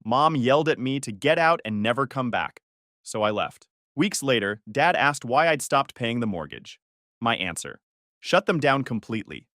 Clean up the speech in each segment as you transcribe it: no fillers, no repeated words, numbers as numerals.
Mom yelled at me to get out and never come back, so I left. Weeks later, Dad asked why I'd stopped paying the mortgage. My answer: shut them down completely.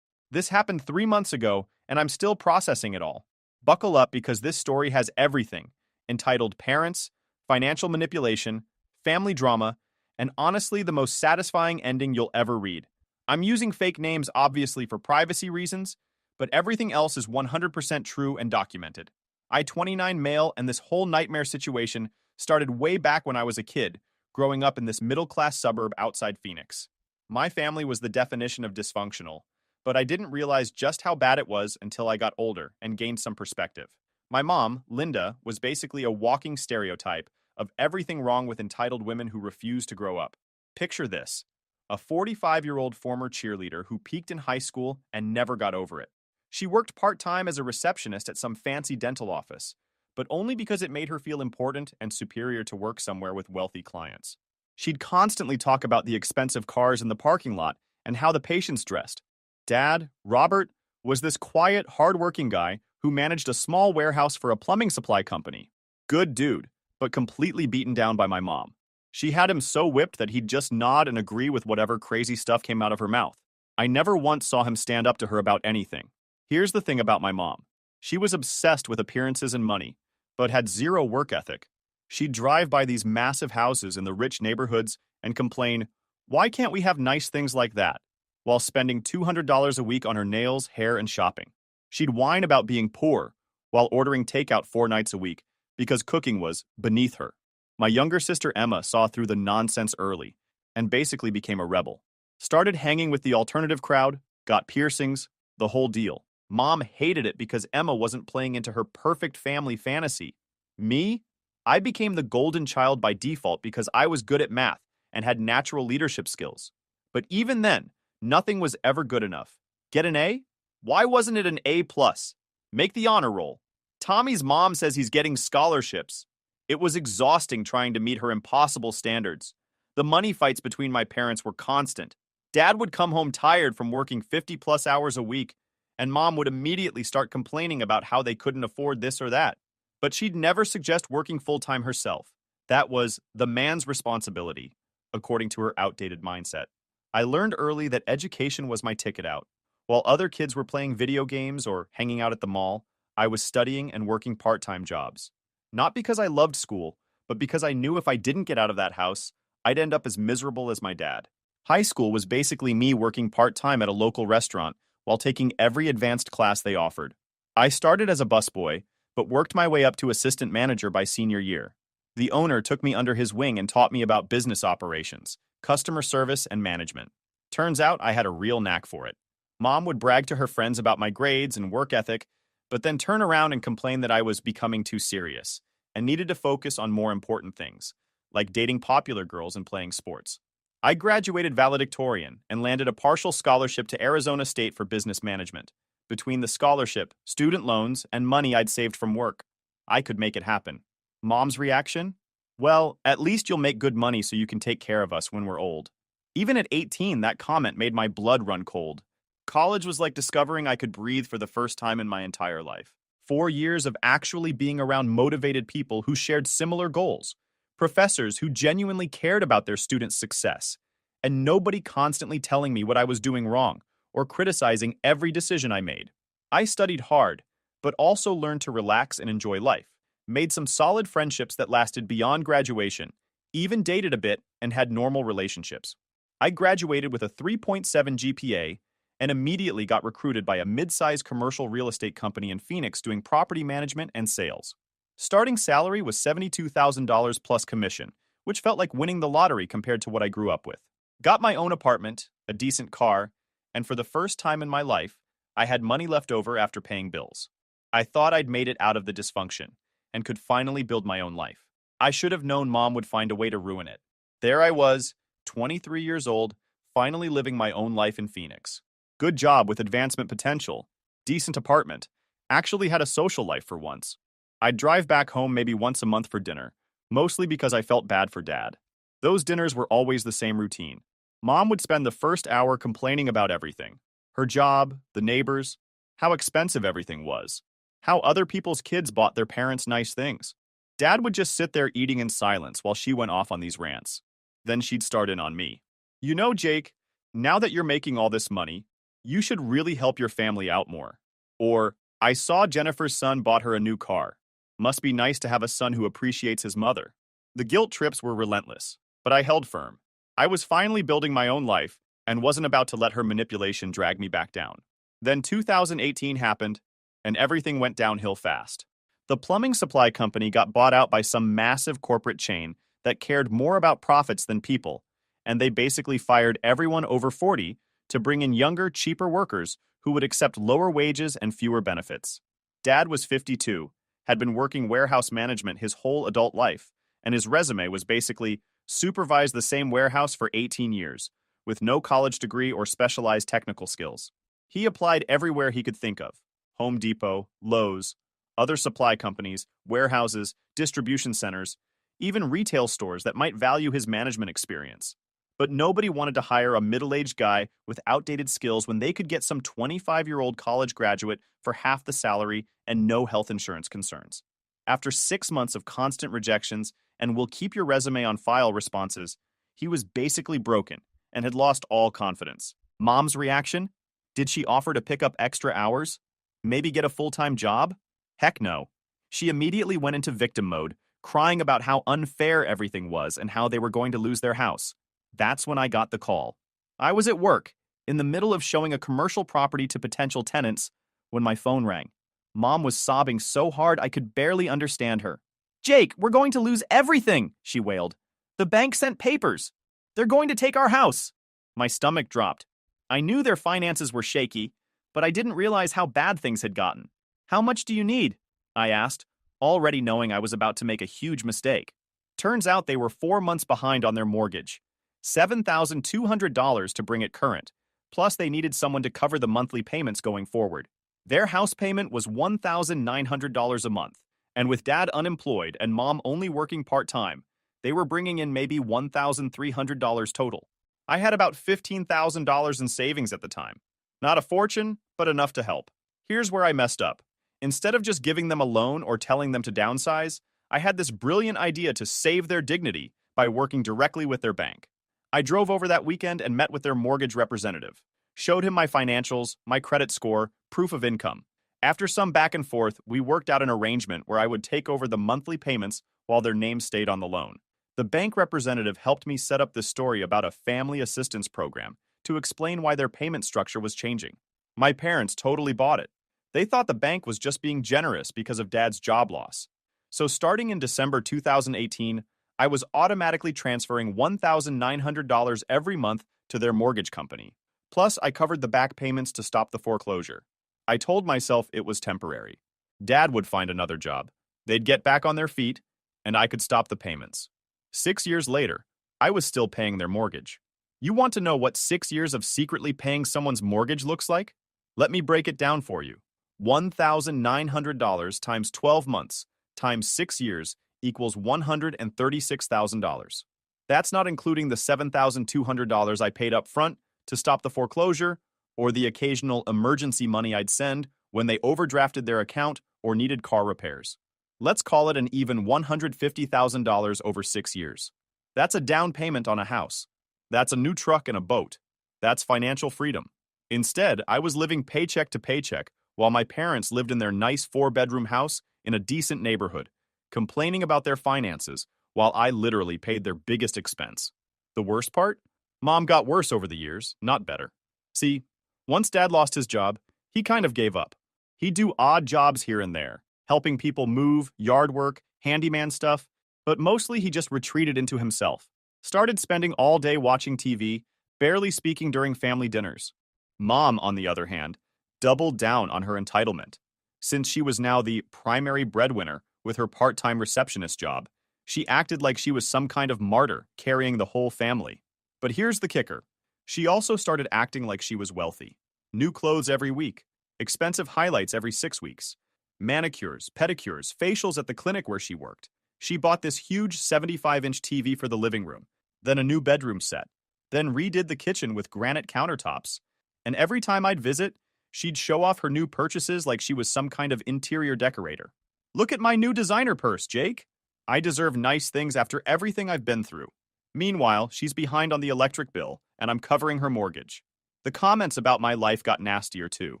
This happened 3 months ago, and I'm still processing it all. Buckle up because this story has everything entitled Parents, Financial Manipulation, Family Drama, and honestly the most satisfying ending you'll ever read. I'm using fake names obviously for privacy reasons, but everything else is 100% true and documented. I-29 male, and this whole nightmare situation started way back when I was a kid, growing up in this middle-class suburb outside Phoenix. My family was the definition of dysfunctional, but I didn't realize just how bad it was until I got older and gained some perspective. My mom, Linda, was basically a walking stereotype of everything wrong with entitled women who refuse to grow up. Picture this: a 45-year-old former cheerleader who peaked in high school and never got over it. She worked part-time as a receptionist at some fancy dental office, but only because it made her feel important and superior to work somewhere with wealthy clients. She'd constantly talk about the expensive cars in the parking lot and how the patients dressed. Dad, Robert, was this quiet, hard-working guy who managed a small warehouse for a plumbing supply company. Good dude, but completely beaten down by my mom. She had him so whipped that he'd just nod and agree with whatever crazy stuff came out of her mouth. I never once saw him stand up to her about anything. Here's the thing about my mom. She was obsessed with appearances and money, but had zero work ethic. She'd drive by these massive houses in the rich neighborhoods and complain, "Why can't we have nice things like that?" while spending $200 a week on her nails, hair, and shopping. She'd whine about being poor while ordering takeout 4 nights a week because cooking was beneath her. My younger sister Emma saw through the nonsense early and basically became a rebel. Started hanging with the alternative crowd, got piercings, the whole deal. Mom hated it because Emma wasn't playing into her perfect family fantasy. Me? I became the golden child by default because I was good at math and had natural leadership skills. But even then, nothing was ever good enough. Get an A? Why wasn't it an A plus? Make the honor roll. Tommy's mom says he's getting scholarships. It was exhausting trying to meet her impossible standards. The money fights between my parents were constant. Dad would come home tired from working 50 plus hours a week, and Mom would immediately start complaining about how they couldn't afford this or that. But she'd never suggest working full-time herself. That was the man's responsibility, according to her outdated mindset. I learned early that education was my ticket out. While other kids were playing video games or hanging out at the mall, I was studying and working part-time jobs. Not because I loved school, but because I knew if I didn't get out of that house, I'd end up as miserable as my dad. High school was basically me working part-time at a local restaurant while taking every advanced class they offered. I started as a busboy, but worked my way up to assistant manager by senior year. The owner took me under his wing and taught me about business operations, customer service, and management. Turns out I had a real knack for it. Mom would brag to her friends about my grades and work ethic, but then turn around and complain that I was becoming too serious and needed to focus on more important things, like dating popular girls and playing sports. I graduated valedictorian and landed a partial scholarship to Arizona State for business management. Between the scholarship, student loans, and money I'd saved from work, I could make it happen. Mom's reaction? Well, at least you'll make good money so you can take care of us when we're old. Even at 18, that comment made my blood run cold. College was like discovering I could breathe for the first time in my entire life. 4 years of actually being around motivated people who shared similar goals, professors who genuinely cared about their students' success, and nobody constantly telling me what I was doing wrong or criticizing every decision I made. I studied hard, but also learned to relax and enjoy life, made some solid friendships that lasted beyond graduation, even dated a bit and had normal relationships. I graduated with a 3.7 GPA and immediately got recruited by a mid-sized commercial real estate company in Phoenix doing property management and sales. Starting salary was $72,000 plus commission, which felt like winning the lottery compared to what I grew up with. Got my own apartment, a decent car, and for the first time in my life, I had money left over after paying bills. I thought I'd made it out of the dysfunction and could finally build my own life. I should have known Mom would find a way to ruin it. There I was, 23 years old, finally living my own life in Phoenix. Good job with advancement potential, decent apartment, actually had a social life for once. I'd drive back home maybe once a month for dinner, mostly because I felt bad for Dad. Those dinners were always the same routine. Mom would spend the first hour complaining about everything. Her job, the neighbors, how expensive everything was. how other people's kids bought their parents nice things. Dad would just sit there eating in silence while she went off on these rants. Then she'd start in on me. You know, Jake, now that you're making all this money, you should really help your family out more. Or, I saw Jennifer's son bought her a new car. Must be nice to have a son who appreciates his mother. The guilt trips were relentless, but I held firm. I was finally building my own life and wasn't about to let her manipulation drag me back down. Then 2018 happened, and everything went downhill fast. The plumbing supply company got bought out by some massive corporate chain that cared more about profits than people, and they basically fired everyone over 40 to bring in younger, cheaper workers who would accept lower wages and fewer benefits. Dad was 52, had been working warehouse management his whole adult life, and his resume was basically supervised the same warehouse for 18 years, with no college degree or specialized technical skills. He applied everywhere he could think of: Home Depot, Lowe's, other supply companies, warehouses, distribution centers, even retail stores that might value his management experience. But nobody wanted to hire a middle-aged guy with outdated skills when they could get some 25-year-old college graduate for half the salary and no health insurance concerns. After 6 months of constant rejections and "will keep your resume on file" responses, he was basically broken and had lost all confidence. Mom's reaction? Did she offer to pick up extra hours? Maybe get a full-time job? Heck no. She immediately went into victim mode, crying about how unfair everything was and how they were going to lose their house. That's when I got the call. I was at work, in the middle of showing a commercial property to potential tenants, when my phone rang. Mom was sobbing so hard I could barely understand her. "Jake, we're going to lose everything," she wailed. "The bank sent papers. They're going to take our house." My stomach dropped. I knew their finances were shaky, but I didn't realize how bad things had gotten. "How much do you need?" I asked, already knowing I was about to make a huge mistake. Turns out they were 4 months behind on their mortgage. $7,200 to bring it current, plus they needed someone to cover the monthly payments going forward. Their house payment was $1,900 a month, and with Dad unemployed and Mom only working part-time, they were bringing in maybe $1,300 total. I had about $15,000 in savings at the time. Not a fortune, but enough to help. Here's where I messed up. Instead of just giving them a loan or telling them to downsize, I had this brilliant idea to save their dignity by working directly with their bank. I drove over that weekend and met with their mortgage representative. Showed him my financials, my credit score, proof of income. After some back and forth, we worked out an arrangement where I would take over the monthly payments while their names stayed on the loan. The bank representative helped me set up this story about a family assistance program to explain why their payment structure was changing. My parents totally bought it. They thought the bank was just being generous because of Dad's job loss. So starting in December 2018, I was automatically transferring $1,900 every month to their mortgage company. Plus, I covered the back payments to stop the foreclosure. I told myself it was temporary. Dad would find another job. They'd get back on their feet, and I could stop the payments. 6 years later, I was still paying their mortgage. You want to know what 6 years of secretly paying someone's mortgage looks like? Let me break it down for you. $1,900 times 12 months times 6 years equals $136,000. That's not including the $7,200 I paid up front to stop the foreclosure or the occasional emergency money I'd send when they overdrafted their account or needed car repairs. Let's call it an even $150,000 over 6 years. That's a down payment on a house. That's a new truck and a boat. That's financial freedom. Instead, I was living paycheck to paycheck while my parents lived in their nice 4-bedroom house in a decent neighborhood, complaining about their finances while I literally paid their biggest expense. The worst part? Mom got worse over the years, not better. See, once Dad lost his job, he kind of gave up. He'd do odd jobs here and there, helping people move, yard work, handyman stuff, but mostly he just retreated into himself. Started spending all day watching TV, barely speaking during family dinners. Mom, on the other hand, doubled down on her entitlement. Since she was now the primary breadwinner with her part-time receptionist job, she acted like she was some kind of martyr carrying the whole family. But here's the kicker. She also started acting like she was wealthy. New clothes every week, expensive highlights every 6 weeks, manicures, pedicures, facials at the clinic where she worked. She bought this huge 75-inch TV for the living room, then a new bedroom set, then redid the kitchen with granite countertops. And every time I'd visit, She'd show off her new purchases like she was some kind of interior decorator. Look at my new designer purse, Jake. I deserve nice things after everything I've been through. Meanwhile, she's behind on the electric bill, and I'm covering her mortgage. The comments about my life got nastier too.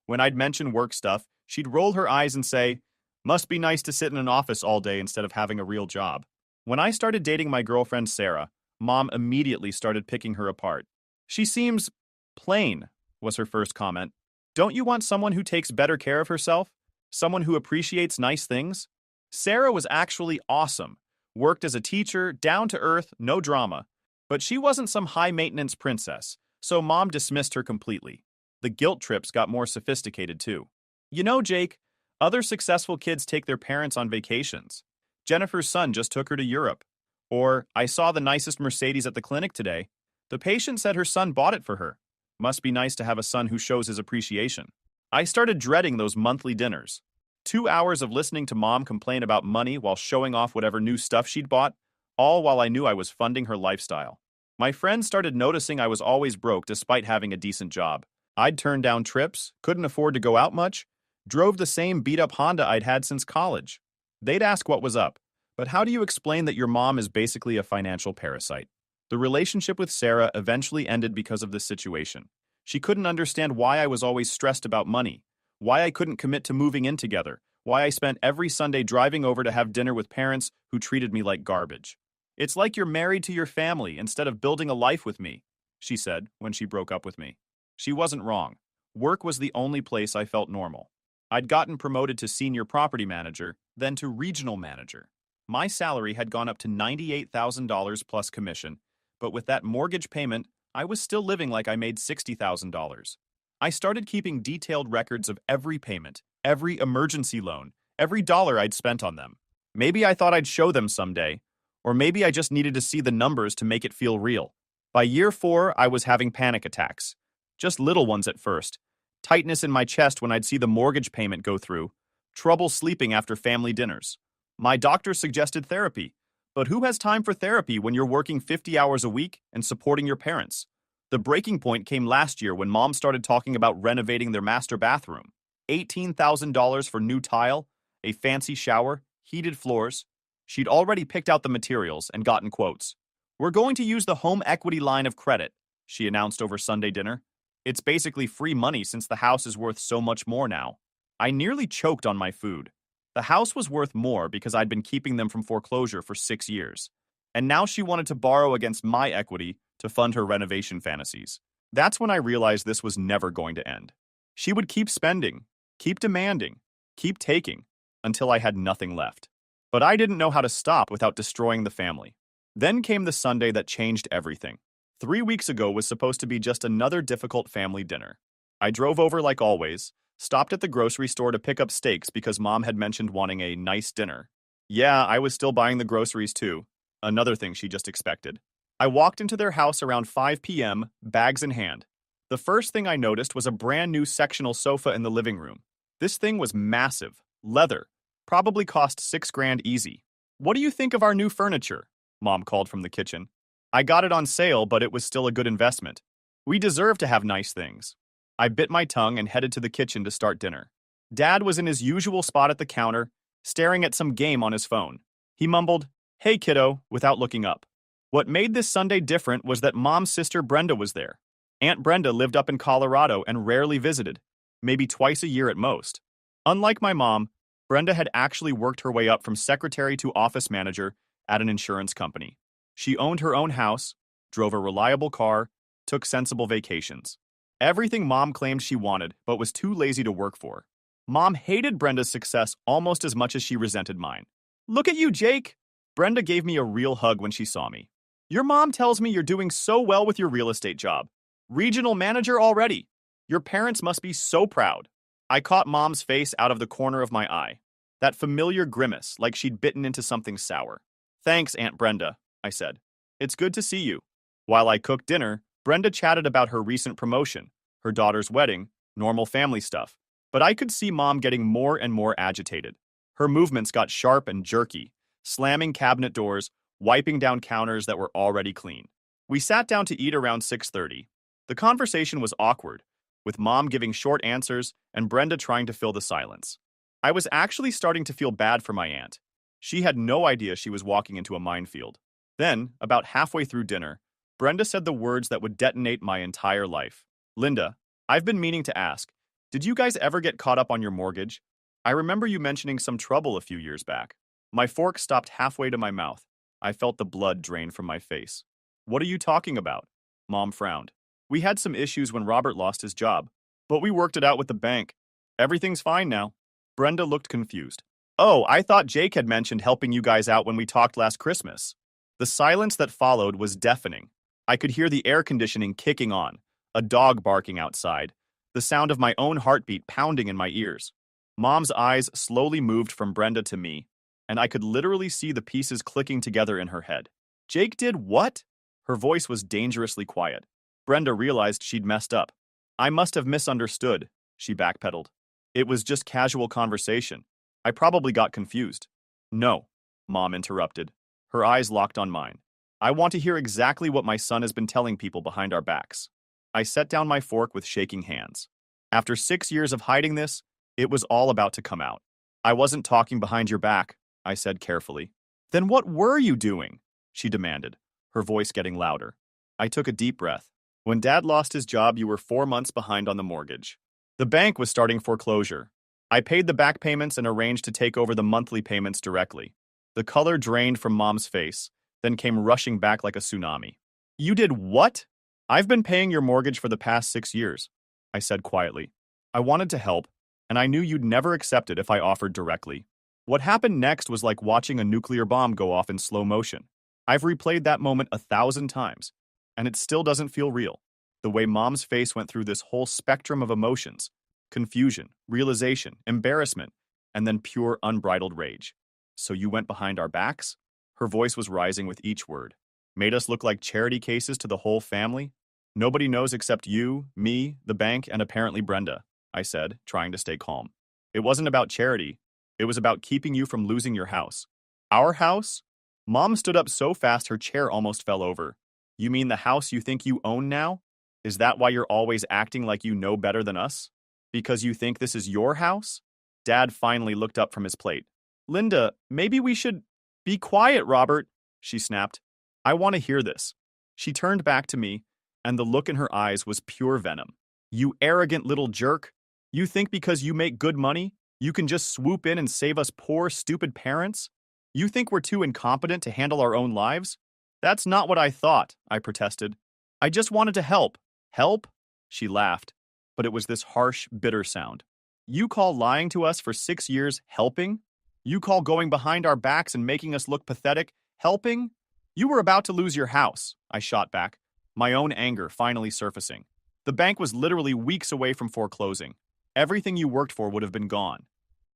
When I'd mention work stuff, she'd roll her eyes and say, "Must be nice to sit in an office all day instead of having a real job." When I started dating my girlfriend Sarah, Mom immediately started picking her apart. "She seems plain," was her first comment. "Don't you want someone who takes better care of herself? Someone who appreciates nice things?" Sarah was actually awesome. Worked as a teacher, down to earth, no drama. But she wasn't some high-maintenance princess, so Mom dismissed her completely. The guilt trips got more sophisticated too. "You know, Jake, other successful kids take their parents on vacations. Jennifer's son just took her to Europe." Or, "I saw the nicest Mercedes at the clinic today. The patient said her son bought it for her. Must be nice to have a son who shows his appreciation." I started dreading those monthly dinners. 2 hours of listening to Mom complain about money while showing off whatever new stuff she'd bought, all while I knew I was funding her lifestyle. My friends started noticing I was always broke despite having a decent job. I'd turn down trips, couldn't afford to go out much, drove the same beat-up Honda I'd had since college. They'd ask what was up, but how do you explain that your mom is basically a financial parasite? The relationship with Sarah eventually ended because of this situation. She couldn't understand why I was always stressed about money, why I couldn't commit to moving in together, why I spent every Sunday driving over to have dinner with parents who treated me like garbage. "It's like you're married to your family instead of building a life with me," she said when she broke up with me. She wasn't wrong. Work was the only place I felt normal. I'd gotten promoted to senior property manager, then to regional manager. My salary had gone up to $98,000 plus commission, but with that mortgage payment, I was still living like I made $60,000. I started keeping detailed records of every payment, every emergency loan, every dollar I'd spent on them. Maybe I thought I'd show them someday, or maybe I just needed to see the numbers to make it feel real. By year 4, I was having panic attacks. Just little ones at first. Tightness in my chest when I'd see the mortgage payment go through. Trouble sleeping after family dinners. My doctor suggested therapy. But who has time for therapy when you're working 50 hours a week and supporting your parents? The breaking point came last year when Mom started talking about renovating their master bathroom. $18,000 for new tile, a fancy shower, heated floors. She'd already picked out the materials and gotten quotes. "We're going to use the home equity line of credit," she announced over Sunday dinner. "It's basically free money since the house is worth so much more now." I nearly choked on my food. The house was worth more because I'd been keeping them from foreclosure for 6 years. And now she wanted to borrow against my equity to fund her renovation fantasies. That's when I realized this was never going to end. She would keep spending, keep demanding, keep taking, until I had nothing left. But I didn't know how to stop without destroying the family. Then came the Sunday that changed everything. 3 weeks ago was supposed to be just another difficult family dinner. I drove over like always, stopped at the grocery store to pick up steaks because Mom had mentioned wanting a nice dinner. Yeah, I was still buying the groceries too. Another thing she just expected. I walked into their house around 5 p.m., bags in hand. The first thing I noticed was a brand new sectional sofa in the living room. This thing was massive, leather, probably cost $6,000 easy. "What do you think of our new furniture?" Mom called from the kitchen. "I got it on sale, but it was still a good investment. We deserve to have nice things." I bit my tongue and headed to the kitchen to start dinner. Dad was in his usual spot at the counter, staring at some game on his phone. He mumbled, "Hey kiddo," without looking up. What made this Sunday different was that Mom's sister Brenda was there. Aunt Brenda lived up in Colorado and rarely visited, maybe twice a year at most. Unlike my mom, Brenda had actually worked her way up from secretary to office manager at an insurance company. She owned her own house, drove a reliable car, took sensible vacations. Everything Mom claimed she wanted, but was too lazy to work for. Mom hated Brenda's success almost as much as she resented mine. "Look at you, Jake!" Brenda gave me a real hug when she saw me. "Your mom tells me you're doing so well with your real estate job. Regional manager already. Your parents must be so proud." I caught Mom's face out of the corner of my eye. That familiar grimace, like she'd bitten into something sour. "Thanks, Aunt Brenda," I said. "It's good to see you." While I cooked dinner, Brenda chatted about her recent promotion, her daughter's wedding, normal family stuff. But I could see Mom getting more and more agitated. Her movements got sharp and jerky, slamming cabinet doors, wiping down counters that were already clean. We sat down to eat around 6:30. The conversation was awkward. with Mom giving short answers and Brenda trying to fill the silence. I was actually starting to feel bad for my aunt. She had no idea she was walking into a minefield. Then, about halfway through dinner, Brenda said the words that would detonate my entire life. "Linda, I've been meaning to ask, did you guys ever get caught up on your mortgage? I remember you mentioning some trouble a few years back." My fork stopped halfway to my mouth. I felt the blood drain from my face. "What are you talking about?" Mom frowned. "We had some issues when Robert lost his job, but we worked it out with the bank. Everything's fine now." Brenda looked confused. "Oh, I thought Jake had mentioned helping you guys out when we talked last Christmas." The silence that followed was deafening. I could hear the air conditioning kicking on, a dog barking outside, the sound of my own heartbeat pounding in my ears. Mom's eyes slowly moved from Brenda to me, and I could literally see the pieces clicking together in her head. "Jake did what?" Her voice was dangerously quiet. Brenda realized she'd messed up. "I must have misunderstood," she backpedaled. "It was just casual conversation. I probably got confused." "No," Mom interrupted. Her eyes locked on mine. "I want to hear exactly what my son has been telling people behind our backs." I set down my fork with shaking hands. After 6 years of hiding this, it was all about to come out. "I wasn't talking behind your back," I said carefully. "Then what were you doing?" she demanded, her voice getting louder. I took a deep breath. "When Dad lost his job, you were 4 months behind on the mortgage. The bank was starting foreclosure. I paid the back payments and arranged to take over the monthly payments directly." The color drained from Mom's face, then came rushing back like a tsunami. "You did what?" "I've been paying your mortgage for the past 6 years," I said quietly. "I wanted to help, and I knew you'd never accept it if I offered directly." What happened next was like watching a nuclear bomb go off in slow motion. I've replayed that moment 1,000 times, and it still doesn't feel real. The way Mom's face went through this whole spectrum of emotions: confusion, realization, embarrassment, and then pure unbridled rage. "So you went behind our backs?" Her voice was rising with each word. "Made us look like charity cases to the whole family? Nobody knows except you, me, the bank, and apparently Brenda," I said, trying to stay calm. "It wasn't about charity. It was about keeping you from losing your house." "Our house?" Mom stood up so fast her chair almost fell over. "You mean the house you think you own now? Is that why you're always acting like you know better than us? Because you think this is your house?" Dad finally looked up from his plate. "Linda, maybe we should—" "Be quiet, Robert," she snapped. "I want to hear this." She turned back to me, and the look in her eyes was pure venom. "You arrogant little jerk. You think because you make good money, you can just swoop in and save us poor, stupid parents? You think we're too incompetent to handle our own lives?" "That's not what I thought," I protested. "I just wanted to help." "Help?" She laughed, but it was this harsh, bitter sound. "You call lying to us for 6 years helping? You call going behind our backs and making us look pathetic helping? You were about to lose your house," I shot back, my own anger finally surfacing. "The bank was literally weeks away from foreclosing. Everything you worked for would have been gone.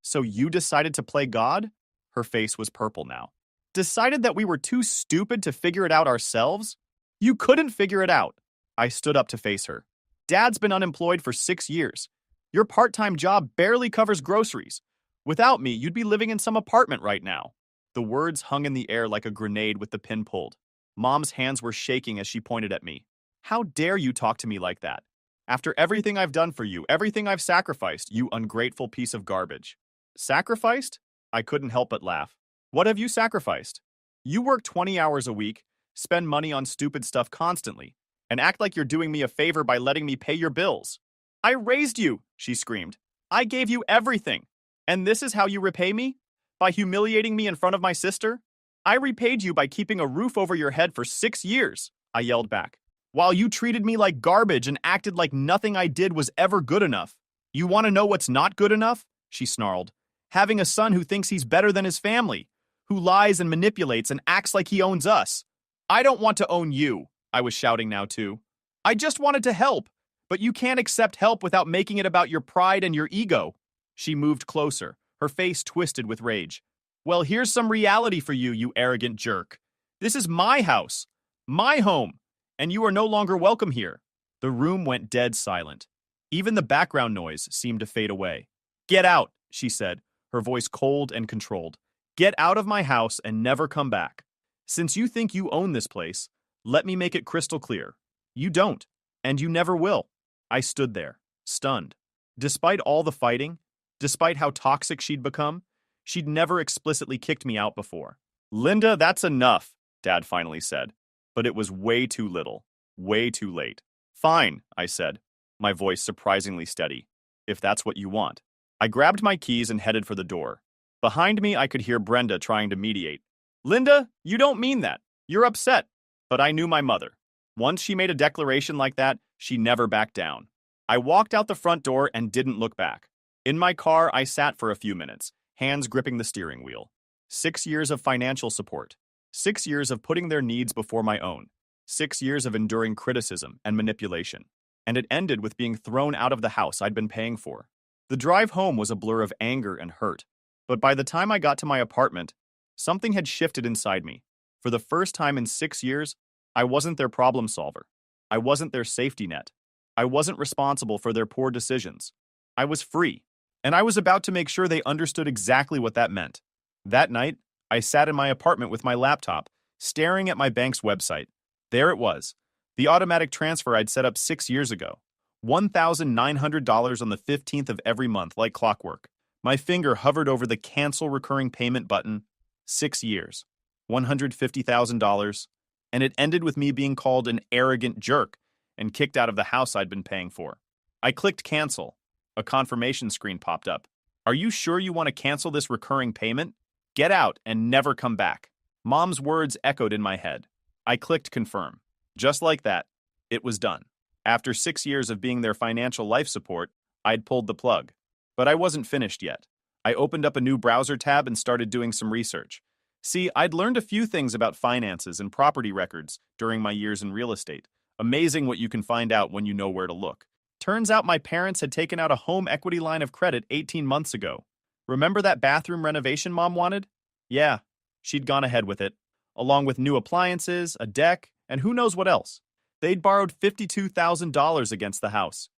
So you decided to play God?" Her face was purple now. "Decided that we were too stupid to figure it out ourselves? You couldn't figure it out." I stood up to face her. "Dad's been unemployed for 6 years. Your part-time job barely covers groceries. Without me, you'd be living in some apartment right now." The words hung in the air like a grenade with the pin pulled. Mom's hands were shaking as she pointed at me. "How dare you talk to me like that? After everything I've done for you, everything I've sacrificed, you ungrateful piece of garbage." "Sacrificed?" I couldn't help but laugh. "What have you sacrificed? You work 20 hours a week, spend money on stupid stuff constantly, and act like you're doing me a favor by letting me pay your bills." "I raised you," she screamed. "I gave you everything. And this is how you repay me? By humiliating me in front of my sister? I repaid you by keeping a roof over your head for 6 years," I yelled back, "while you treated me like garbage and acted like nothing I did was ever good enough." "You want to know what's not good enough?" she snarled. "Having a son who thinks he's better than his family, who lies and manipulates and acts like he owns us." "I don't want to own you," I was shouting now too. "I just wanted to help, but you can't accept help without making it about your pride and your ego." She moved closer, her face twisted with rage. "Well, here's some reality for you, you arrogant jerk. This is my house, my home, and you are no longer welcome here." The room went dead silent. Even the background noise seemed to fade away. "Get out," she said, her voice cold and controlled. "Get out of my house and never come back. Since you think you own this place, let me make it crystal clear. You don't, and you never will." I stood there, stunned. Despite all the fighting, despite how toxic she'd become, she'd never explicitly kicked me out before. "Linda, that's enough," Dad finally said. But it was way too little, way too late. "Fine," I said, my voice surprisingly steady. "If that's what you want." I grabbed my keys and headed for the door. Behind me, I could hear Brenda trying to mediate. "Linda, you don't mean that. You're upset." But I knew my mother. Once she made a declaration like that, she never backed down. I walked out the front door and didn't look back. In my car, I sat for a few minutes, hands gripping the steering wheel. 6 years of financial support. 6 years of putting their needs before my own. 6 years of enduring criticism and manipulation. And it ended with being thrown out of the house I'd been paying for. The drive home was a blur of anger and hurt. But by the time I got to my apartment, something had shifted inside me. For the first time in 6 years, I wasn't their problem solver. I wasn't their safety net. I wasn't responsible for their poor decisions. I was free. And I was about to make sure they understood exactly what that meant. That night, I sat in my apartment with my laptop, staring at my bank's website. There it was, the automatic transfer I'd set up 6 years ago. $1,900 on the 15th of every month, like clockwork. My finger hovered over the cancel recurring payment button. 6 years. $150,000. And it ended with me being called an arrogant jerk and kicked out of the house I'd been paying for. I clicked cancel. A confirmation screen popped up. "Are you sure you want to cancel this recurring payment? Get out and never come back." Mom's words echoed in my head. I clicked confirm. Just like that, it was done. After 6 years of being their financial life support, I'd pulled the plug. But I wasn't finished yet. I opened up a new browser tab and started doing some research. See, I'd learned a few things about finances and property records during my years in real estate. Amazing what you can find out when you know where to look. Turns out my parents had taken out a home equity line of credit 18 months ago. Remember that bathroom renovation Mom wanted? Yeah, she'd gone ahead with it, along with new appliances, a deck, and who knows what else. They'd borrowed $52,000 against the house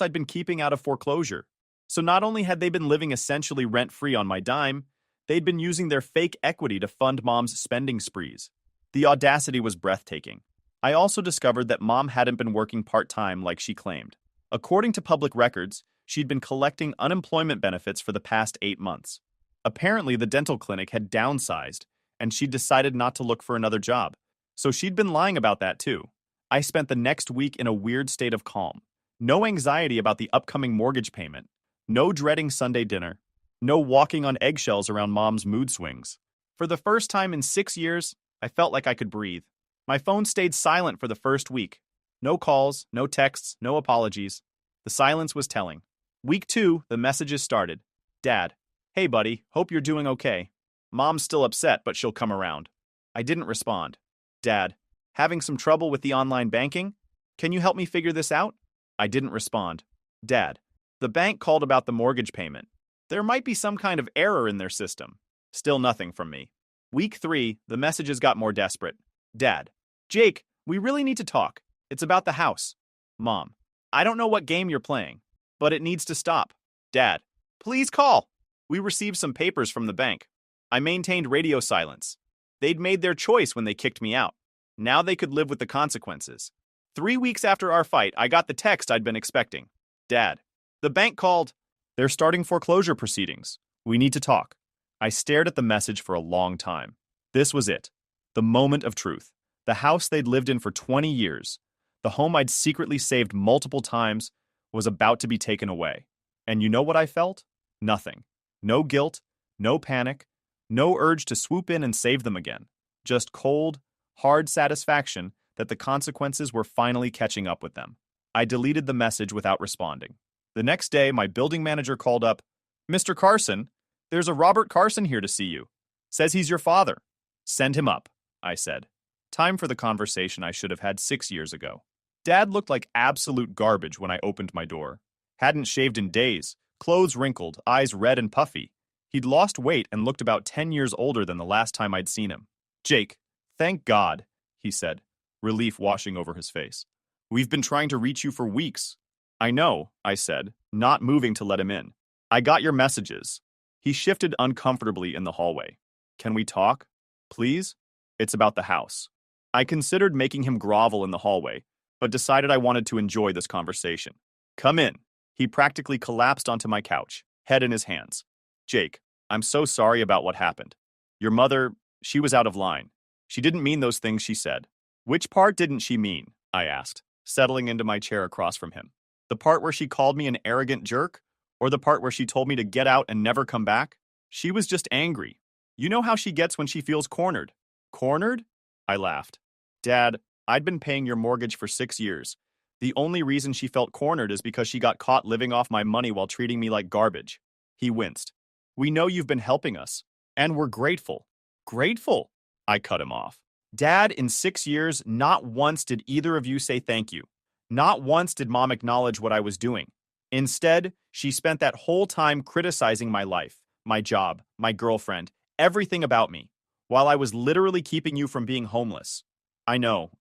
I'd been keeping out of foreclosure. So not only had they been living essentially rent-free on my dime, they'd been using their fake equity to fund Mom's spending sprees. The audacity was breathtaking. I also discovered that Mom hadn't been working part-time like she claimed. According to public records, she'd been collecting unemployment benefits for the past 8 months. Apparently, the dental clinic had downsized, and she'd decided not to look for another job. So she'd been lying about that too. I spent the next week in a weird state of calm. No anxiety about the upcoming mortgage payment. No dreading Sunday dinner. No walking on eggshells around Mom's mood swings. For the first time in 6 years, I felt like I could breathe. My phone stayed silent for the first week. No calls, no texts, no apologies. The silence was telling. Week 2, the messages started. "Dad, hey buddy, hope you're doing okay. Mom's still upset, but she'll come around." I didn't respond. "Dad, having some trouble with the online banking? Can you help me figure this out?" I didn't respond. "Dad, the bank called about the mortgage payment. There might be some kind of error in their system." Still nothing from me. Week 3, the messages got more desperate. "Dad, Jake, we really need to talk. It's about the house." Mom, "I don't know what game you're playing, but it needs to stop." Dad, "Please call." We received some papers from the bank. I maintained radio silence. They'd made their choice when they kicked me out. Now they could live with the consequences. 3 weeks after our fight, I got the text I'd been expecting. "Dad, the bank called. They're starting foreclosure proceedings. We need to talk." I stared at the message for a long time. This was it. The moment of truth. The house they'd lived in for 20 years, the home I'd secretly saved multiple times, was about to be taken away. And you know what I felt? Nothing. No guilt, no panic, no urge to swoop in and save them again. Just cold, hard satisfaction that the consequences were finally catching up with them. I deleted the message without responding. The next day, my building manager called up. "Mr. Carson, there's a Robert Carson here to see you. Says he's your father." "Send him up," I said. Time for the conversation I should have had 6 years ago. Dad looked like absolute garbage when I opened my door. Hadn't shaved in days, clothes wrinkled, eyes red and puffy. He'd lost weight and looked about 10 years older than the last time I'd seen him. "Jake, thank God," he said, relief washing over his face. "We've been trying to reach you for weeks." "I know," I said, not moving to let him in. "I got your messages." He shifted uncomfortably in the hallway. "Can we talk? Please? It's about the house." I considered making him grovel in the hallway, but decided I wanted to enjoy this conversation. "Come in," He practically collapsed onto my couch, head in his hands. Jake, I'm so sorry about what happened. Your mother, she was out of line. She didn't mean those things she said. Which part didn't she mean? I asked, settling into my chair across from him. The part where she called me an arrogant jerk? Or the part where she told me to get out and never come back? She was just angry. You know how she gets when she feels cornered. Cornered? I laughed. Dad, I'd been paying your mortgage for 6 years. The only reason she felt cornered is because she got caught living off my money while treating me like garbage. He winced. We know you've been helping us, and we're grateful. Grateful? I cut him off. Dad, in 6 years, not once did either of you say thank you. Not once did Mom acknowledge what I was doing. Instead, she spent that whole time criticizing my life, my job, my girlfriend, everything about me, while I was literally keeping you from being homeless. I know,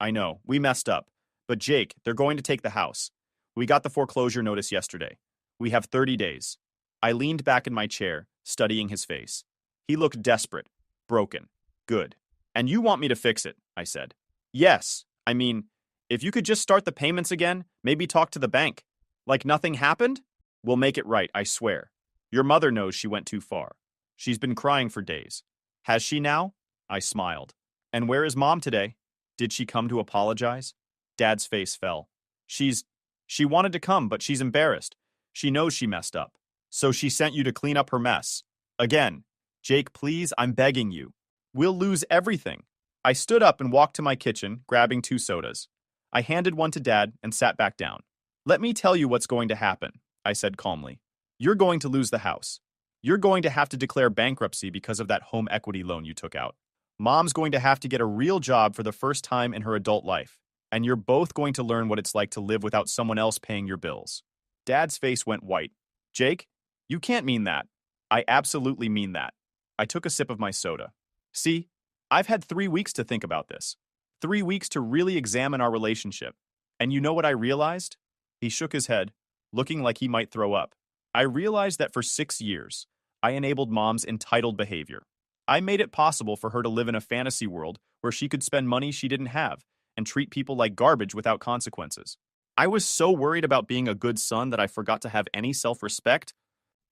we messed up. But Jake, they're going to take the house. We got the foreclosure notice yesterday. We have 30 days. I leaned back in my chair, studying his face. He looked desperate, broken. Good. And you want me to fix it, I said. Yes, I mean, if you could just start the payments again, maybe talk to the bank. Like nothing happened? We'll make it right, I swear. Your mother knows she went too far. She's been crying for days. Has she now? I smiled. And where is Mom today? Did she come to apologize? Dad's face fell. She wanted to come, but she's embarrassed. She knows she messed up. So she sent you to clean up her mess. Again. Jake, please, I'm begging you. We'll lose everything. I stood up and walked to my kitchen, grabbing 2 sodas. I handed one to Dad and sat back down. Let me tell you what's going to happen, I said calmly. You're going to lose the house. You're going to have to declare bankruptcy because of that home equity loan you took out. Mom's going to have to get a real job for the first time in her adult life. And you're both going to learn what it's like to live without someone else paying your bills. Dad's face went white. Jake, you can't mean that. I absolutely mean that. I took a sip of my soda. See, I've had 3 weeks to think about this. 3 weeks to really examine our relationship. And you know what I realized? He shook his head, looking like he might throw up. I realized that for 6 years, I enabled Mom's entitled behavior. I made it possible for her to live in a fantasy world where she could spend money she didn't have and treat people like garbage without consequences. I was so worried about being a good son that I forgot to have any self-respect.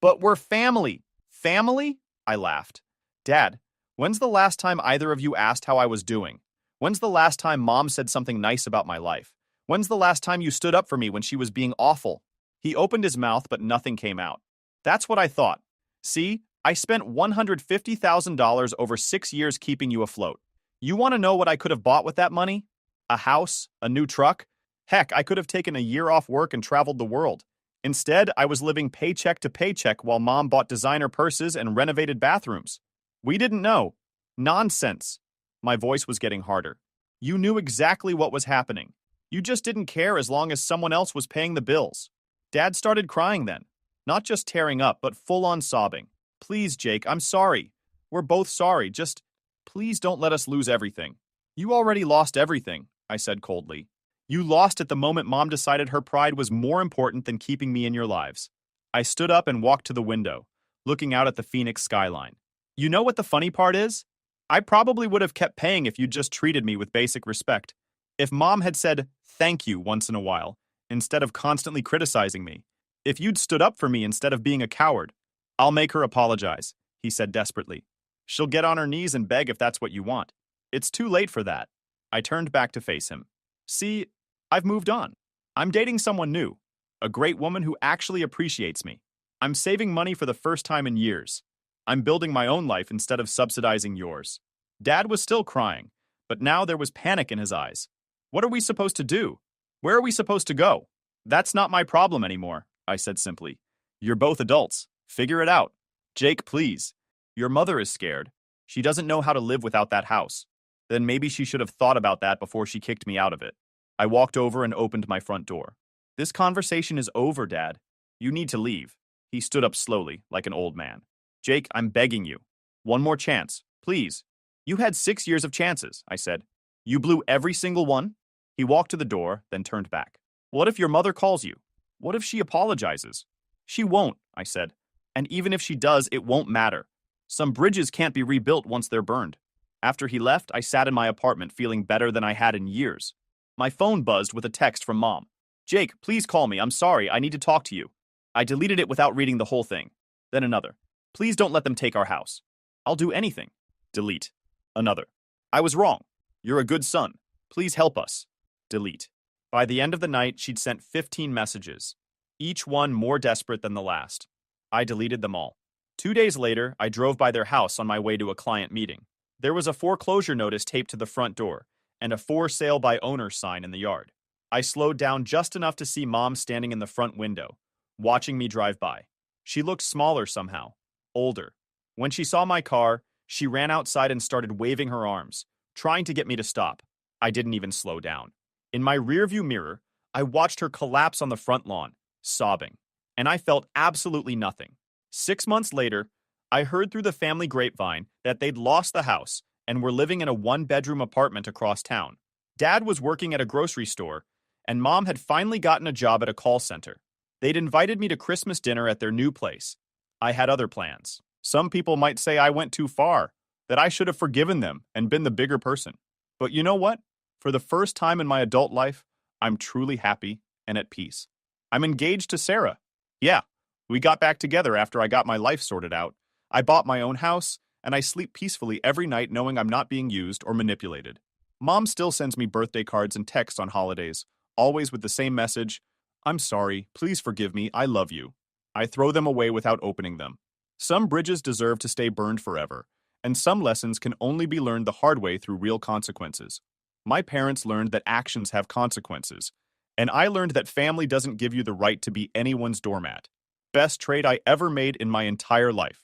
But we're family. Family? I laughed. Dad, when's the last time either of you asked how I was doing? When's the last time Mom said something nice about my life? When's the last time you stood up for me when she was being awful? He opened his mouth, but nothing came out. That's what I thought. See, I spent $150,000 over 6 years keeping you afloat. You want to know what I could have bought with that money? A house? A new truck? Heck, I could have taken a year off work and traveled the world. Instead, I was living paycheck to paycheck while Mom bought designer purses and renovated bathrooms. We didn't know. Nonsense. My voice was getting harder. You knew exactly what was happening. You just didn't care as long as someone else was paying the bills. Dad started crying then. Not just tearing up, but full-on sobbing. Please, Jake, I'm sorry. We're both sorry. Just, please don't let us lose everything. You already lost everything, I said coldly. You lost at the moment Mom decided her pride was more important than keeping me in your lives. I stood up and walked to the window, looking out at the Phoenix skyline. You know what the funny part is? I probably would have kept paying if you'd just treated me with basic respect. If Mom had said thank you once in a while, instead of constantly criticizing me. If you'd stood up for me instead of being a coward. I'll make her apologize, he said desperately. She'll get on her knees and beg if that's what you want. It's too late for that. I turned back to face him. See, I've moved on. I'm dating someone new. A great woman who actually appreciates me. I'm saving money for the first time in years. I'm building my own life instead of subsidizing yours. Dad was still crying, but now there was panic in his eyes. What are we supposed to do? Where are we supposed to go? That's not my problem anymore, I said simply. You're both adults. Figure it out. Jake, please. Your mother is scared. She doesn't know how to live without that house. Then maybe she should have thought about that before she kicked me out of it. I walked over and opened my front door. This conversation is over, Dad. You need to leave. He stood up slowly, like an old man. Jake, I'm begging you. One more chance, please. You had 6 years of chances, I said. You blew every single one? He walked to the door, then turned back. What if your mother calls you? What if she apologizes? She won't, I said. And even if she does, it won't matter. Some bridges can't be rebuilt once they're burned. After he left, I sat in my apartment feeling better than I had in years. My phone buzzed with a text from Mom. Jake, please call me. I'm sorry. I need to talk to you. I deleted it without reading the whole thing. Then another. Please don't let them take our house. I'll do anything. Delete. Another. I was wrong. You're a good son. Please help us. Delete. By the end of the night, she'd sent 15 messages, each one more desperate than the last. I deleted them all. 2 days later, I drove by their house on my way to a client meeting. There was a foreclosure notice taped to the front door and a for sale by owner sign in the yard. I slowed down just enough to see Mom standing in the front window, watching me drive by. She looked smaller somehow, older. When she saw my car, she ran outside and started waving her arms, trying to get me to stop. I didn't even slow down. In my rearview mirror, I watched her collapse on the front lawn, sobbing, and I felt absolutely nothing. 6 months later, I heard through the family grapevine that they'd lost the house and were living in a one-bedroom apartment across town. Dad was working at a grocery store, and Mom had finally gotten a job at a call center. They'd invited me to Christmas dinner at their new place. I had other plans. Some people might say I went too far, that I should have forgiven them and been the bigger person. But you know what? For the first time in my adult life, I'm truly happy and at peace. I'm engaged to Sarah. Yeah, we got back together after I got my life sorted out. I bought my own house, and I sleep peacefully every night knowing I'm not being used or manipulated. Mom still sends me birthday cards and texts on holidays, always with the same message, "I'm sorry, please forgive me, I love you." I throw them away without opening them. Some bridges deserve to stay burned forever, and some lessons can only be learned the hard way through real consequences. My parents learned that actions have consequences, and I learned that family doesn't give you the right to be anyone's doormat. Best trade I ever made in my entire life.